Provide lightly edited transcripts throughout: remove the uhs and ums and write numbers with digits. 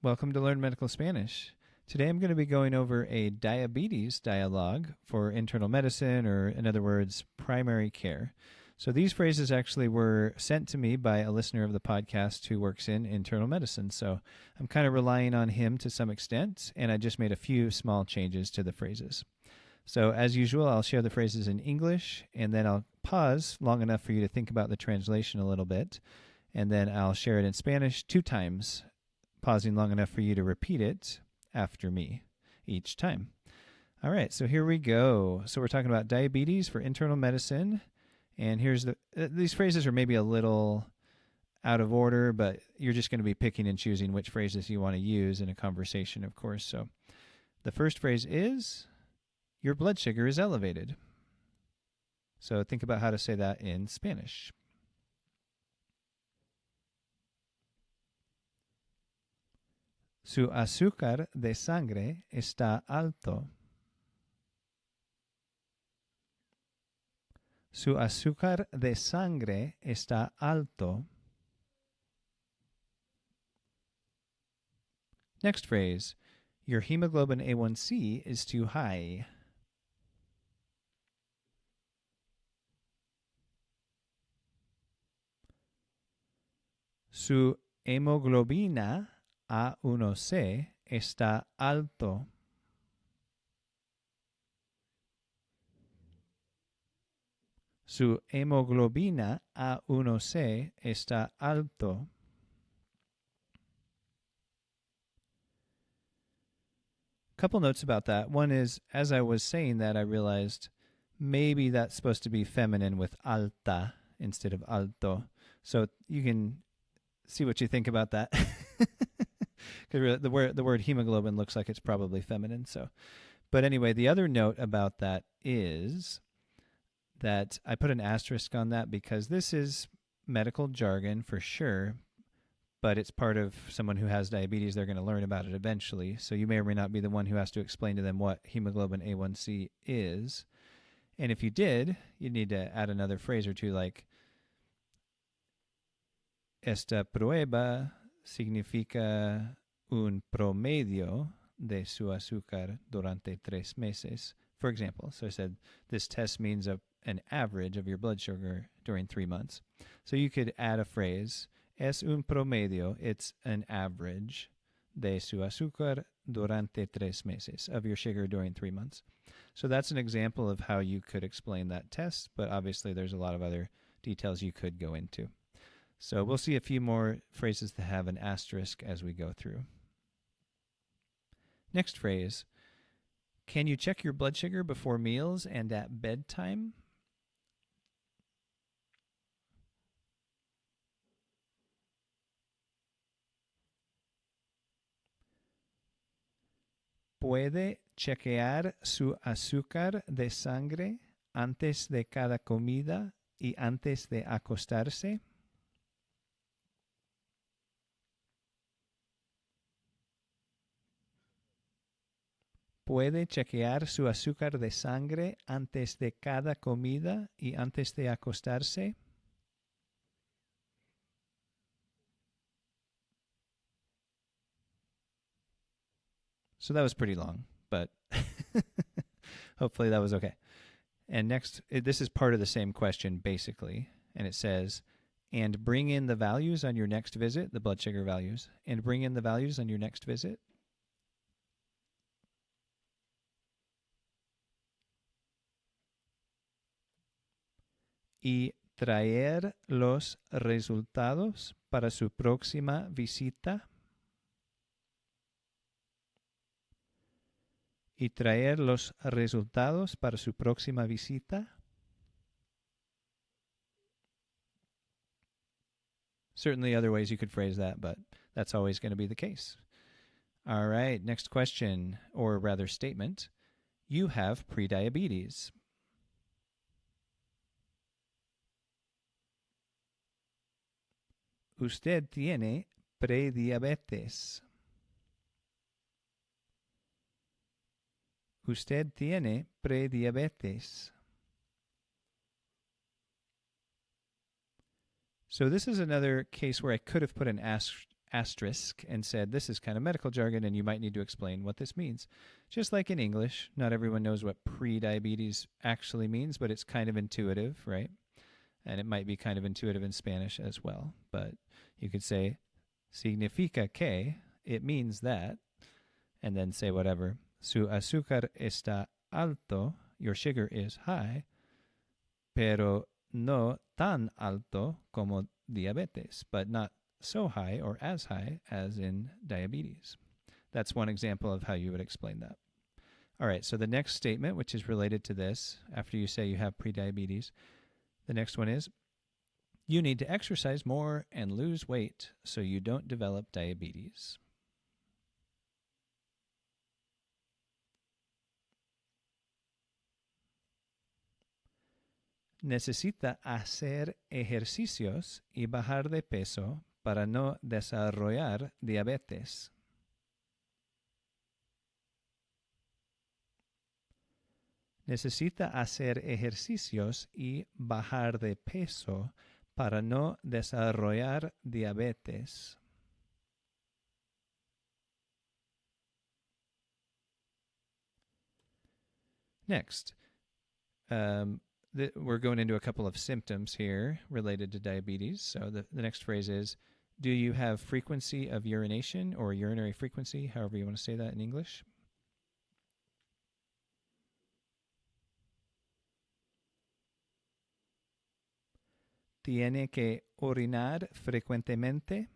Welcome to Learn Medical Spanish. Today I'm going to be going over a diabetes dialogue for internal medicine, or in other words, primary care. So these phrases actually were sent to me by a listener of the podcast who works in internal medicine. So I'm kind of relying on him to some extent, and I just made a few small changes to the phrases. So as usual, I'll share the phrases in English, and then I'll pause long enough for you to think about the translation a little bit, and then I'll share it in Spanish 2 times, pausing long enough for you to repeat it after me each time. All right, so here we go. So we're talking about diabetes for internal medicine, and here's these phrases are maybe a little out of order, but you're just going to be picking and choosing which phrases you want to use in a conversation, of course. So the first phrase is, your blood sugar is elevated. So think about how to say that in Spanish. Su azúcar de sangre está alto. Su azúcar de sangre está alto. Next phrase, your hemoglobin A1C is too high. Su hemoglobina A1C está alto. Su hemoglobina A1C está alto. Couple notes about that. One is, as I was saying that, I realized maybe that's supposed to be feminine with alta instead of alto. So you can see what you think about that. Because the word hemoglobin looks like it's probably feminine. So, but anyway, the other note about that is that I put an asterisk on that because this is medical jargon for sure, but it's part of someone who has diabetes. They're going to learn about it eventually. So you may or may not be the one who has to explain to them what hemoglobin A1C is. And if you did, you'd need to add another phrase or two like, esta prueba significa un promedio de su azúcar durante 3 meses. For example, so I said, this test means an average of your blood sugar during 3 months. So you could add a phrase, es un promedio, it's an average, de su azúcar durante 3 meses, of your sugar during 3 months. So that's an example of how you could explain that test, but obviously there's a lot of other details you could go into. So we'll see a few more phrases that have an asterisk as we go through. Next phrase, can you check your blood sugar before meals and at bedtime? ¿Puede chequear su azúcar de sangre antes de cada comida y antes de acostarse? ¿Puede chequear su azúcar de sangre antes de cada comida y antes de acostarse? So that was pretty long, but hopefully that was okay. And next, this is part of the same question, basically. And it says, and bring in the values on your next visit, the blood sugar values, and bring in the values on your next visit. Y traer los resultados para su próxima visita. Y traer los resultados para su próxima visita. Certainly other ways you could phrase that, but that's always going to be the case. All right, next question, or rather statement. You have prediabetes. Usted tiene prediabetes. Usted tiene prediabetes. So this is another case where I could have put an asterisk and said, this is kind of medical jargon and you might need to explain what this means. Just like in English, not everyone knows what prediabetes actually means, but it's kind of intuitive, right? And it might be kind of intuitive in Spanish as well. But you could say, significa que, it means that, and then say whatever. Su azúcar está alto, your sugar is high, pero no tan alto como diabetes, but not so high or as high as in diabetes. That's one example of how you would explain that. All right, so the next statement, which is related to this, after you say you have prediabetes, the next one is, you need to exercise more and lose weight so you don't develop diabetes. Necesita hacer ejercicios y bajar de peso para no desarrollar diabetes. Necesita hacer ejercicios y bajar de peso para no desarrollar diabetes. Next, we're going into a couple of symptoms here related to diabetes. So the next phrase is, do you have frequency of urination or urinary frequency, however you want to say that in English? ¿Tiene que orinar frecuentemente?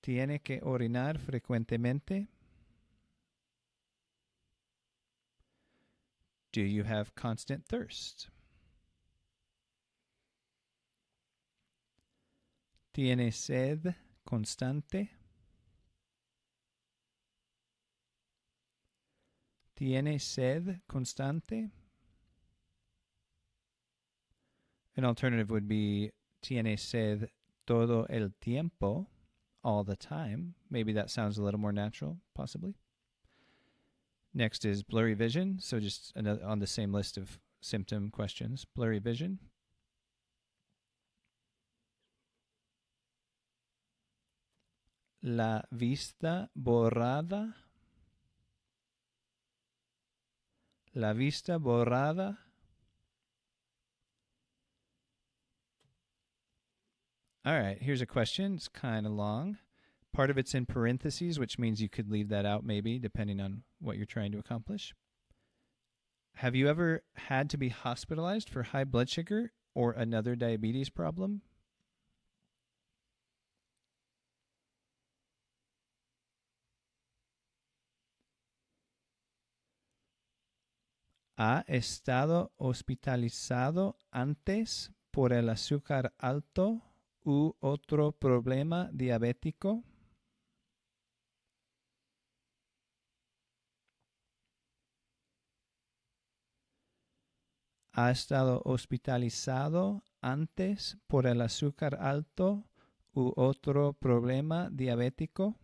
¿Tiene que orinar frecuentemente? Do you have constant thirst? ¿Tiene sed constante? ¿Tiene sed constante? An alternative would be tiene sed todo el tiempo, all the time. Maybe that sounds a little more natural, possibly. Next is blurry vision. So just another on the same list of symptom questions. Blurry vision. La vista borrada. La vista borrada. All right, here's a question. It's kind of long. Part of it's in parentheses, which means you could leave that out maybe, depending on what you're trying to accomplish. Have you ever had to be hospitalized for high blood sugar or another diabetes problem? ¿Ha estado hospitalizado antes por el azúcar alto u otro problema diabético? ¿Ha estado hospitalizado antes por el azúcar alto u otro problema diabético?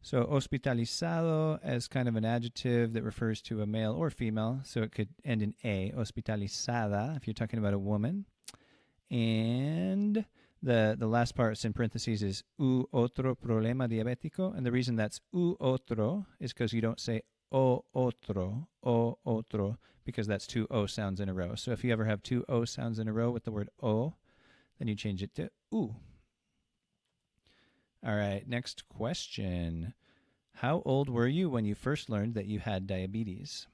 So hospitalizado as kind of an adjective that refers to a male or female, so it could end in A, hospitalizada, if you're talking about a woman. And the last part is in parentheses is u otro problema diabético, and the reason that's u otro is because you don't say o otro, because that's two O sounds in a row. So if you ever have two O sounds in a row with the word o, then you change it to u. All right, next question. How old were you when you first learned that you had diabetes?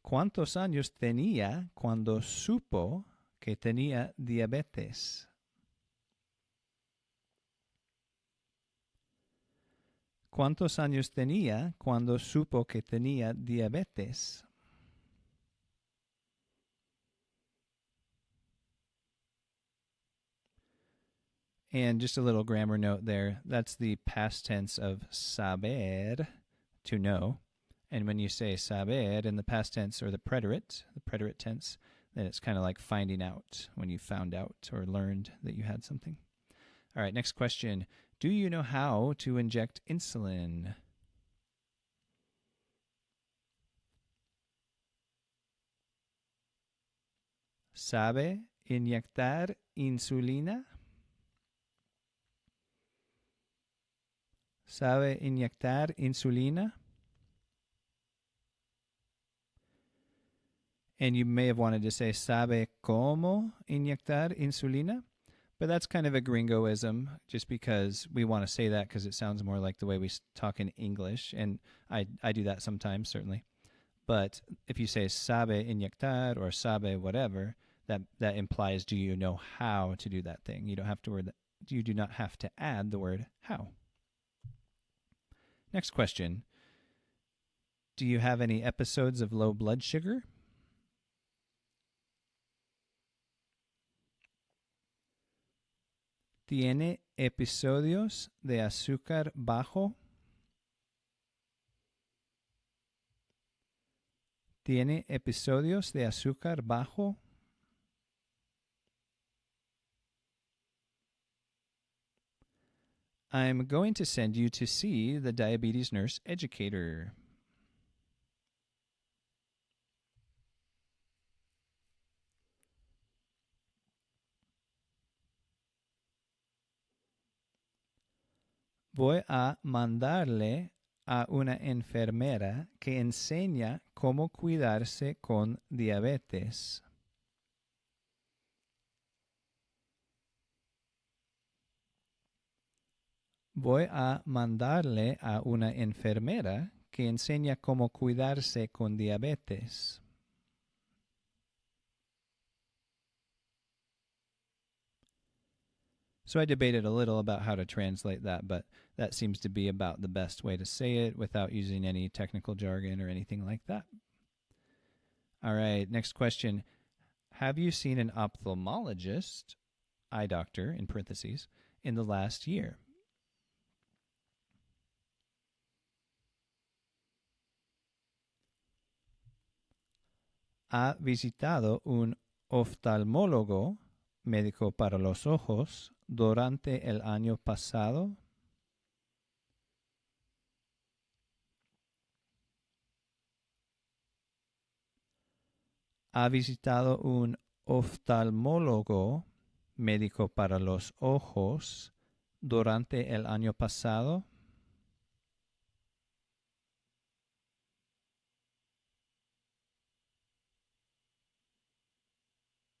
¿Cuántos años tenía cuando supo que tenía diabetes? ¿Cuántos años tenía cuando supo que tenía diabetes? And just a little grammar note there. That's the past tense of saber, to know. And when you say saber in the past tense or the preterite tense, then it's kind of like finding out when you found out or learned that you had something. All right, next question. Do you know how to inject insulin? ¿Sabe inyectar insulina? ¿Sabe inyectar insulina? And you may have wanted to say, ¿sabe cómo inyectar insulina? But that's kind of a gringoism, just because we want to say that because it sounds more like the way we talk in English. And I do that sometimes, certainly. But if you say sabe inyectar or sabe whatever, that implies, do you know how to do that thing? You do not have to add the word how. Next question. Do you have any episodes of low blood sugar? ¿Tiene episodios de azúcar bajo? ¿Tiene episodios de azúcar bajo? I'm going to send you to see the diabetes nurse educator. Voy a mandarle a una enfermera que enseña cómo cuidarse con diabetes. Voy a mandarle a una enfermera que enseña cómo cuidarse con diabetes. So I debated a little about how to translate that, but that seems to be about the best way to say it without using any technical jargon or anything like that. All right, next question. Have you seen an ophthalmologist, eye doctor in parentheses, in the last year? ¿Ha visitado un oftalmólogo, médico para los ojos, durante el año pasado? ¿Ha visitado un oftalmólogo, médico para los ojos, durante el año pasado?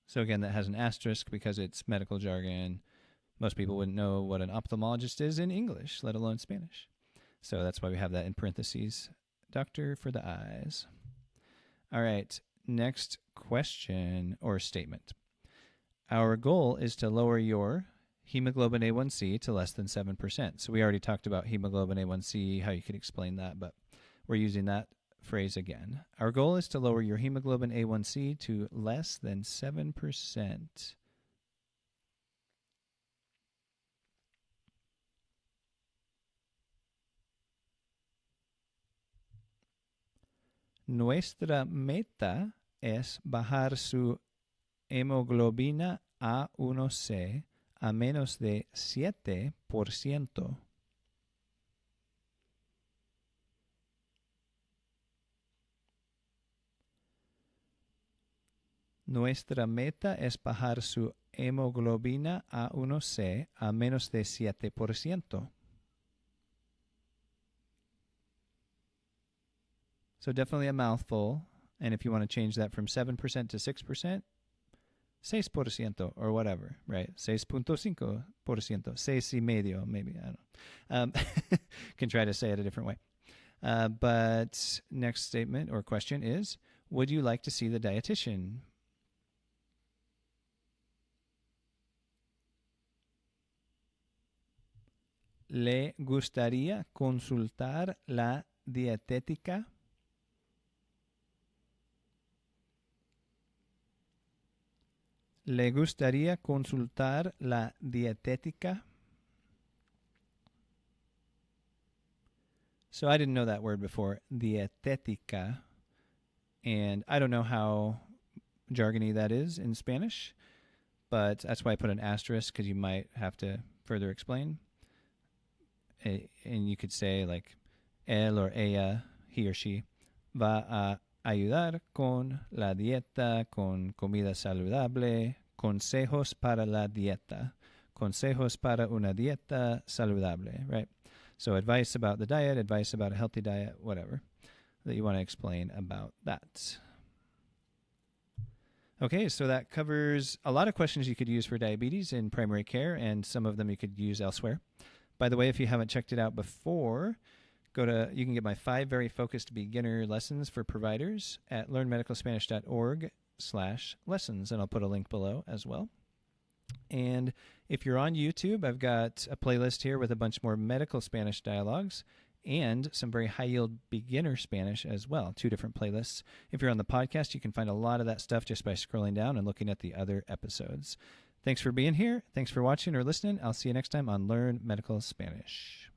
So again, that has an asterisk because it's medical jargon. Most people wouldn't know what an ophthalmologist is in English, let alone Spanish. So that's why we have that in parentheses. Doctor for the eyes. All right, next question or statement. Our goal is to lower your hemoglobin A1C to less than 7%. So we already talked about hemoglobin A1C, how you could explain that, but we're using that phrase again. Our goal is to lower your hemoglobin A1C to less than 7%. Nuestra meta es bajar su hemoglobina A1C a menos de 7%. Nuestra meta es bajar su hemoglobina A1C a menos de 7%. So definitely a mouthful. And if you want to change that from 7% to 6%, 6% or whatever, right? 6.5%, 6.5%, maybe, I don't know. Can try to say it a different way. But next statement or question is, would you like to see the dietitian? ¿Le gustaría consultar la dietética? ¿Le gustaría consultar la dietética? So I didn't know that word before, dietética. And I don't know how jargony that is in Spanish, but that's why I put an asterisk, because you might have to further explain. And you could say like, él or ella, he or she, va a ayudar con la dieta, con comida saludable, consejos para la dieta, consejos para una dieta saludable, right? So advice about the diet, advice about a healthy diet, whatever that you want to explain about that. Okay, so that covers a lot of questions you could use for diabetes in primary care, and some of them you could use elsewhere. By the way, if you haven't checked it out before, you can get my 5 very focused beginner lessons for providers at learnmedicalspanish.org/lessons, and I'll put a link below as well. And if you're on YouTube, I've got a playlist here with a bunch more medical Spanish dialogues and some very high-yield beginner Spanish as well, 2 different playlists. If you're on the podcast, you can find a lot of that stuff just by scrolling down and looking at the other episodes. Thanks for being here. Thanks for watching or listening. I'll see you next time on Learn Medical Spanish.